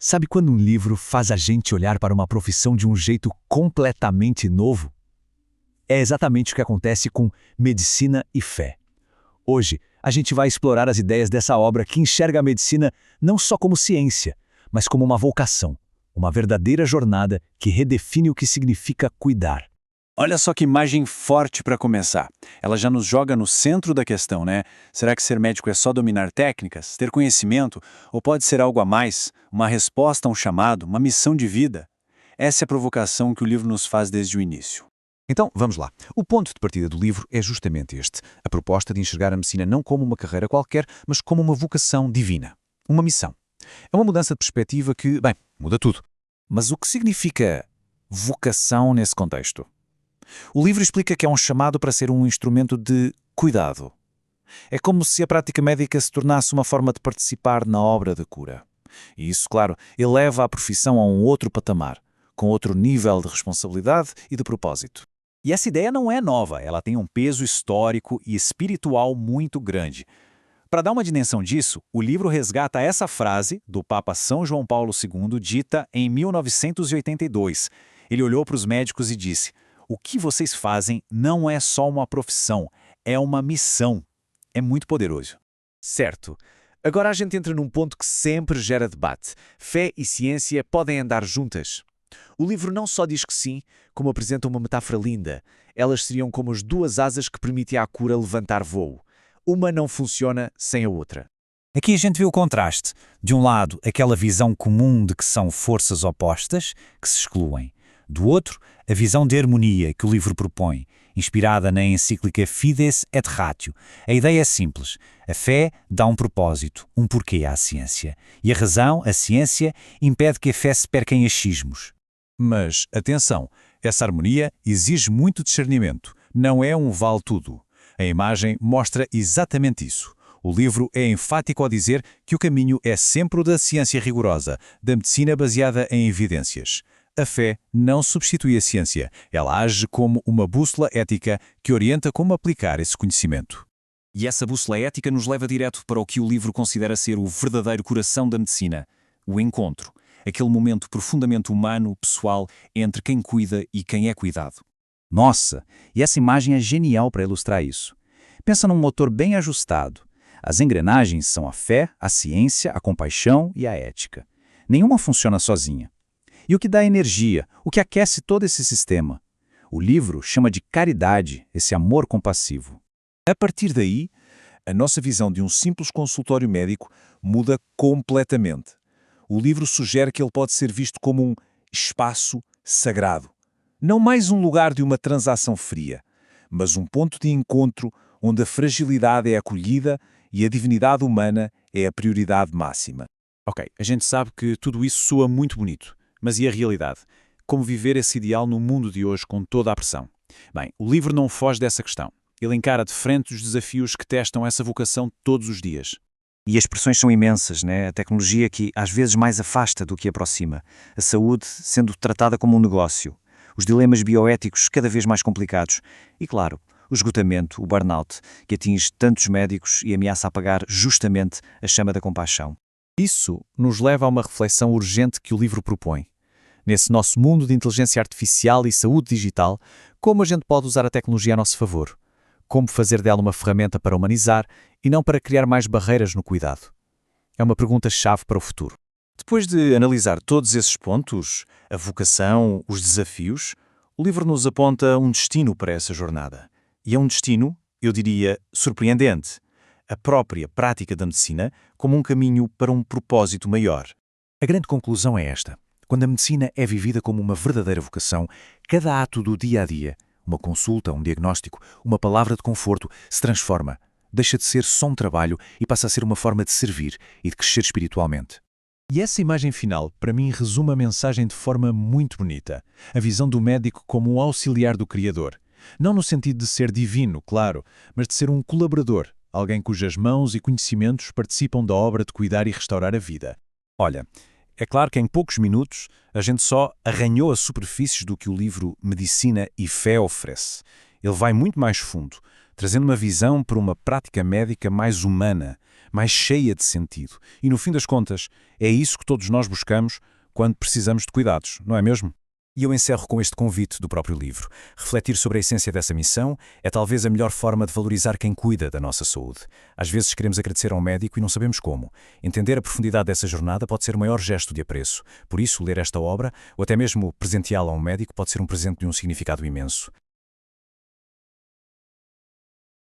Sabe quando um livro faz a gente olhar para uma profissão de um jeito completamente novo? É exatamente o que acontece com Medicina e Fé. Hoje, a gente vai explorar as ideias dessa obra que enxerga a medicina não só como ciência, mas como uma vocação, uma verdadeira jornada que redefine o que significa cuidar. Olha só que imagem forte para começar. Ela já nos joga no centro da questão, né? Será que ser médico é só dominar técnicas, ter conhecimento, ou pode ser algo a mais, uma resposta a um chamado, uma missão de vida? Essa é a provocação que o livro nos faz desde o início. Então, vamos lá. O ponto de partida do livro é justamente este: a proposta de enxergar a medicina não como uma carreira qualquer, mas como uma vocação divina. Uma missão. É uma mudança de perspectiva que, bem, muda tudo. Mas o que significa vocação nesse contexto? O livro explica que é um chamado para ser um instrumento de cuidado. É como se a prática médica se tornasse uma forma de participar na obra de cura. E isso, claro, eleva a profissão a um outro patamar, com outro nível de responsabilidade e de propósito. E essa ideia não é nova, ela tem um peso histórico e espiritual muito grande. Para dar uma dimensão disso, o livro resgata essa frase do Papa São João Paulo II, dita em 1982. Ele olhou para os médicos e disse: "O que vocês fazem não é só uma profissão, é uma missão." É muito poderoso. Certo. Agora a gente entra num ponto que sempre gera debate. Fé e ciência podem andar juntas. O livro não só diz que sim, como apresenta uma metáfora linda. Elas seriam como as duas asas que permitem à cura levantar voo. Uma não funciona sem a outra. Aqui a gente vê o contraste. De um lado, aquela visão comum de que são forças opostas, que se excluem. Do outro, a visão de harmonia que o livro propõe, inspirada na encíclica Fides et Ratio. A ideia é simples. A fé dá um propósito, um porquê à ciência. E a razão, a ciência, impede que a fé se perca em achismos. Mas, atenção, essa harmonia exige muito discernimento. Não é um vale-tudo. A imagem mostra exatamente isso. O livro é enfático ao dizer que o caminho é sempre o da ciência rigorosa, da medicina baseada em evidências. A fé não substitui a ciência, ela age como uma bússola ética que orienta como aplicar esse conhecimento. E essa bússola ética nos leva direto para o que o livro considera ser o verdadeiro coração da medicina, o encontro, aquele momento profundamente humano, pessoal, entre quem cuida e quem é cuidado. Nossa, e essa imagem é genial para ilustrar isso. Pensa num motor bem ajustado. As engrenagens são a fé, a ciência, a compaixão e a ética. Nenhuma funciona sozinha. E o que dá energia, o que aquece todo esse sistema? O livro chama de caridade, esse amor compassivo. A partir daí, a nossa visão de um simples consultório médico muda completamente. O livro sugere que ele pode ser visto como um espaço sagrado. Não mais um lugar de uma transação fria, mas um ponto de encontro onde a fragilidade é acolhida e a divinidade humana é a prioridade máxima. Ok, a gente sabe que tudo isso soa muito bonito. Mas e a realidade? Como viver esse ideal no mundo de hoje com toda a pressão? Bem, o livro não foge dessa questão. Ele encara de frente os desafios que testam essa vocação todos os dias. E as pressões são imensas, né? A tecnologia que às vezes mais afasta do que aproxima. A saúde sendo tratada como um negócio. Os dilemas bioéticos cada vez mais complicados. E claro, o esgotamento, o burnout, que atinge tantos médicos e ameaça apagar justamente a chama da compaixão. Isso nos leva a uma reflexão urgente que o livro propõe. Nesse nosso mundo de inteligência artificial e saúde digital, como a gente pode usar a tecnologia a nosso favor? Como fazer dela uma ferramenta para humanizar e não para criar mais barreiras no cuidado? É uma pergunta-chave para o futuro. Depois de analisar todos esses pontos, a vocação, os desafios, o livro nos aponta um destino para essa jornada. E é um destino, eu diria, surpreendente. A própria prática da medicina como um caminho para um propósito maior. A grande conclusão é esta: quando a medicina é vivida como uma verdadeira vocação, cada ato do dia a dia, uma consulta, um diagnóstico, uma palavra de conforto, se transforma, deixa de ser só um trabalho e passa a ser uma forma de servir e de crescer espiritualmente. E essa imagem final, para mim, resume a mensagem de forma muito bonita. A visão do médico como um auxiliar do Criador. Não no sentido de ser divino, claro, mas de ser um colaborador, alguém cujas mãos e conhecimentos participam da obra de cuidar e restaurar a vida. Olha, é claro que em poucos minutos a gente só arranhou as superfícies do que o livro Medicina e Fé oferece. Ele vai muito mais fundo, trazendo uma visão para uma prática médica mais humana, mais cheia de sentido. E, no fim das contas, é isso que todos nós buscamos quando precisamos de cuidados, não é mesmo? E eu encerro com este convite do próprio livro. Refletir sobre a essência dessa missão é talvez a melhor forma de valorizar quem cuida da nossa saúde. Às vezes queremos agradecer ao médico e não sabemos como. Entender a profundidade dessa jornada pode ser o maior gesto de apreço. Por isso, ler esta obra, ou até mesmo presenteá-la a um médico, pode ser um presente de um significado imenso.